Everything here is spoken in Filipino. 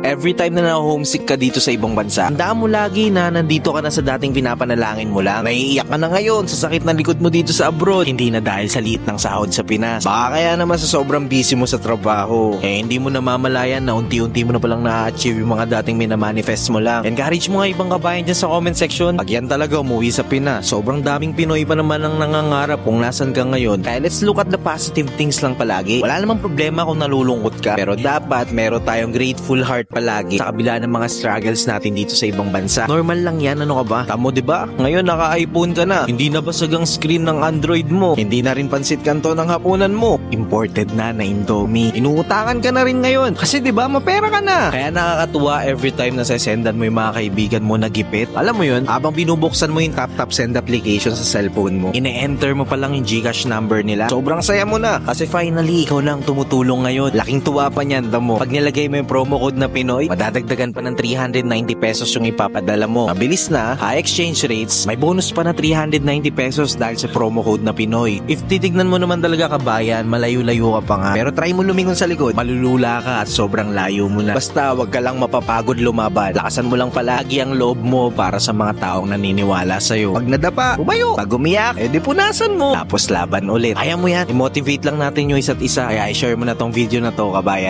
Every time na na-homesick ka dito sa ibang bansa, tandaan mo lagi na nandito ka na sa dating pinapanalangin mo lang. Naiiyak ka na ngayon sa sakit ng likod mo dito sa abroad, hindi na dahil sa liit ng sahod sa Pinas. Baka kaya naman sa sobrang busy mo sa trabaho, hindi mo namamalayan na unti-unti mo na palang na-achieve yung mga dating minamanifest mo lang. Encourage mo nga ibang kabayan dyan sa comment section. Pag yan talaga umuwi sa Pinas, sobrang daming Pinoy pa naman ang nangangarap kung nasan ka ngayon. Kaya let's look at the positive things lang palagi. Wala namang problema kung nalulungkot ka, pero dapat meron tayong grateful heart palagi sa kabila ng mga struggles natin dito sa ibang bansa. Normal lang yan, ano ka ba? Tamo, diba? Ngayon naka-iPhone ka na, hindi na basag ang screen ng Android mo, hindi na rin pansit kanto ng hapunan mo, imported na Indomie, inuutangan ka na rin ngayon kasi diba mapera ka na. Kaya nakakatuwa every time na sesendan mo yung mga kaibigan mo na gipit. Alam mo yun, habang binubuksan mo yung tap send application sa cellphone mo, ine-enter mo pa lang yung Gcash number nila. Sobrang saya mo na kasi finally ikaw lang tumutulong ngayon. Laking tuwa pa niyan, damo. Pag nilagay mo yung promo code na Pinoy, madadagdagan pa ng 390 pesos yung ipapadala mo. Mabilis na, high exchange rates, may bonus pa na 390 pesos dahil sa promo code na Pinoy. If titignan mo naman talaga kabayan, malayo-layo ka pa nga. Pero try mo lumingon sa likod, malulula ka at sobrang layo mo na. Basta wag ka lang mapapagod lumaban. Lakasan mo lang palagi ang loob mo para sa mga taong naniniwala sa'yo. Pag nadapa, umayo. Pag umiyak, edi punasan mo. Tapos laban ulit. Kaya mo yan. I-motivate lang natin yung isa't isa. Kaya i-share mo na tong video na to, kabayan.